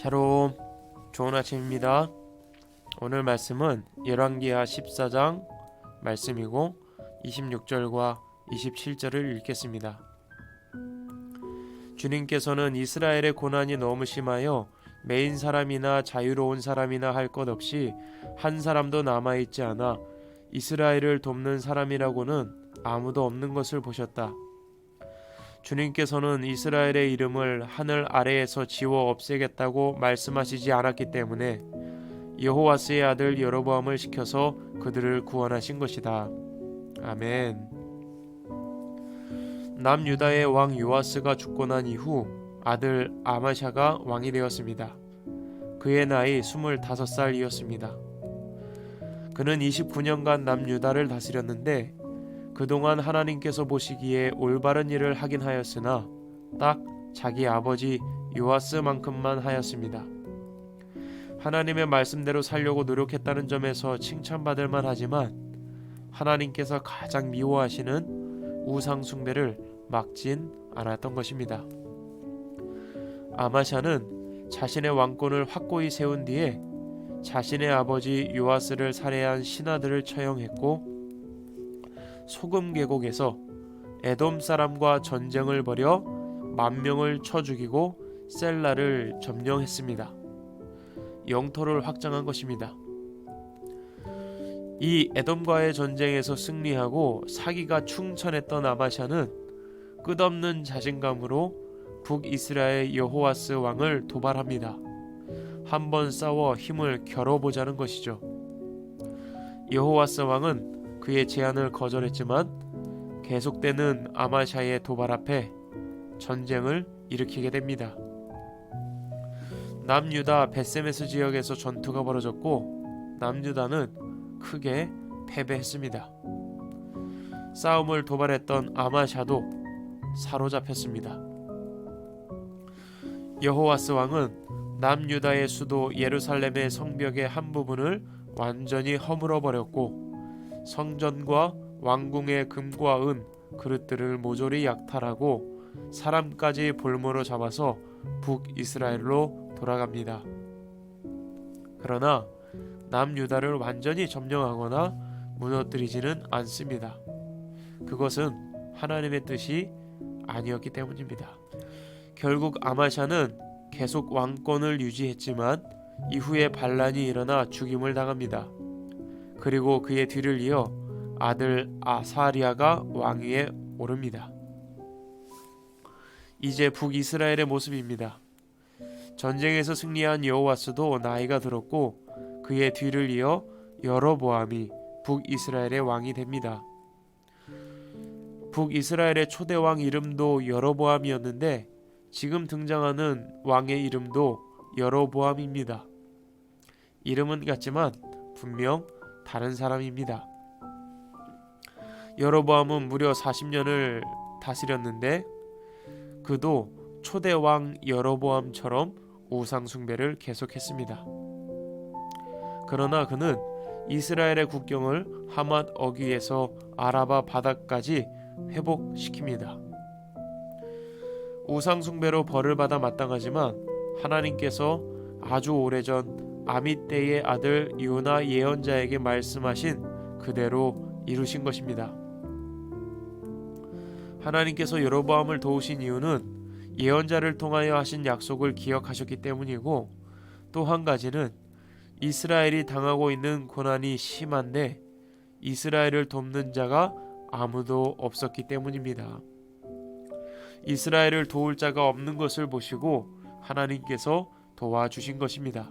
샬롬, 좋은 아침입니다. 오늘 말씀은 열왕기하 14장 말씀이고 26절과 27절을 읽겠습니다. 주님께서는 이스라엘의 고난이 너무 심하여 매인 사람이나 자유로운 사람이나 할 것 없이 한 사람도 남아있지 않아 이스라엘을 돕는 사람이라고는 아무도 없는 것을 보셨다. 주님께서는 이스라엘의 이름을 하늘 아래에서 지워 없애겠다고 말씀하시지 않았기 때문에 여호와스의 아들 여로보암을 시켜서 그들을 구원하신 것이다. 아멘. 남유다의 왕 요아스가 죽고 난 이후 아들 아마샤가 왕이 되었습니다. 그의 나이 25살이었습니다. 그는 29년간 남유다를 다스렸는데 그동안 하나님께서 보시기에 올바른 일을 하긴 하였으나 딱 자기 아버지 요아스만큼만 하였습니다. 하나님의 말씀대로 살려고 노력했다는 점에서 칭찬받을 만하지만 하나님께서 가장 미워하시는 우상 숭배를 막진 않았던 것입니다. 아마샤는 자신의 왕권을 확고히 세운 뒤에 자신의 아버지 요아스를 살해한 신하들을 처형했고 소금 계곡에서 에돔 사람과 전쟁을 벌여 10,000명을 쳐 죽이고 셀라를 점령했습니다. 영토를 확장한 것입니다. 이 에돔과의 전쟁에서 승리하고 사기가 충천했던 아마샤는 끝없는 자신감으로 북이스라엘 여호와스 왕을 도발합니다. 한번 싸워 힘을 겨뤄보자는 것이죠. 여호와스 왕은 그의 제안을 거절했지만 계속되는 아마샤의 도발 앞에 전쟁을 일으키게 됩니다. 남유다 벳세메스 지역에서 전투가 벌어졌고 남유다는 크게 패배했습니다. 싸움을 도발했던 아마샤도 사로잡혔습니다. 여호와스 왕은 남유다의 수도 예루살렘의 성벽의 한 부분을 완전히 허물어 버렸고 성전과 왕궁의 금과 은, 그릇들을 모조리 약탈하고 사람까지 볼모로 잡아서 북이스라엘로 돌아갑니다. 그러나 남유다를 완전히 점령하거나 무너뜨리지는 않습니다. 그것은 하나님의 뜻이 아니었기 때문입니다. 결국 아마샤는 계속 왕권을 유지했지만 이후에 반란이 일어나 죽임을 당합니다. 그리고 그의 뒤를 이어 아들 아사리아가 왕위에 오릅니다. 이제 북이스라엘의 모습입니다. 전쟁에서 승리한 여호와스도 나이가 들었고 그의 뒤를 이어 여로보암이 북이스라엘의 왕이 됩니다. 북이스라엘의 초대 왕 이름도 여로보암이었는데 지금 등장하는 왕의 이름도 여로보암입니다. 이름은 같지만 분명 다른 사람입니다. 여로보암은 무려 40년을 다스렸는데 그도 초대 왕 여로보암처럼 우상 숭배를 계속했습니다. 그러나 그는 이스라엘의 국경을 하맛 어귀에서 아라바 바다까지 회복시킵니다. 우상 숭배로 벌을 받아 마땅하지만 하나님께서 아주 오래전 아밋떼의 아들 요나 예언자에게 말씀하신 그대로 이루신 것입니다. 하나님께서 여로보암을 도우신 이유는 예언자를 통하여 하신 약속을 기억하셨기 때문이고 또 한 가지는 이스라엘이 당하고 있는 고난이 심한데 이스라엘을 돕는 자가 아무도 없었기 때문입니다. 이스라엘을 도울 자가 없는 것을 보시고 하나님께서 도와주신 것입니다.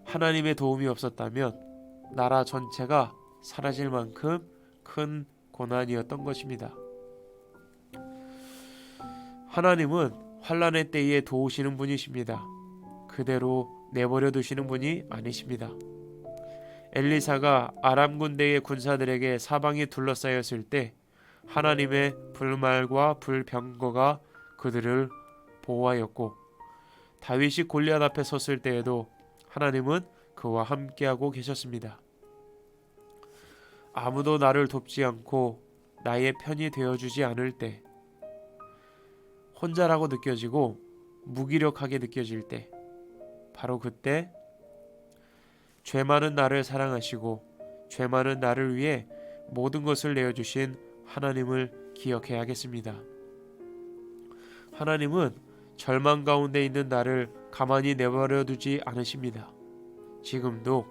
하나님의 도움이 없었다면 나라 전체가 사라질 만큼 큰 고난이었던 것입니다. 하나님은 환난의 때에 도우시는 분이십니다. 그대로 내버려 두시는 분이 아니십니다. 엘리사가 아람 군대의 군사들에게 사방이 둘러싸였을 때 하나님의 불말과 불병거가 그들을 보호하였고 다윗이 골리앗 앞에 섰을 때에도 하나님은 그와 함께하고 계셨습니다. 아무도 나를 돕지 않고 나의 편이 되어주지 않을 때 혼자라고 느껴지고 무기력하게 느껴질 때, 바로 그때 죄 많은 나를 사랑하시고 죄 많은 나를 위해 모든 것을 내어주신 하나님을 기억해야겠습니다. 하나님은 절망 가운데 있는 나를 가만히 내버려 두지 않으십니다. 지금도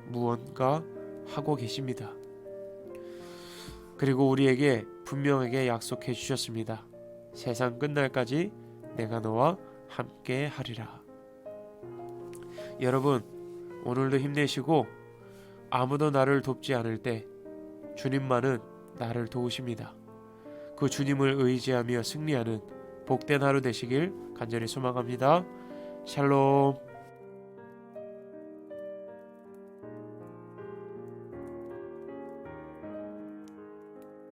무언가 하고 계십니다. 그리고 우리에게 분명하게 약속해 주셨습니다. 세상 끝날까지 내가 너와 함께 하리라. 여러분, 오늘도 힘내시고 아무도 나를 돕지 않을 때 주님만은 나를 도우십니다. 그 주님을 의지하며 승리하는 복된 하루 되시길 간절히 소망합니다. 샬롬.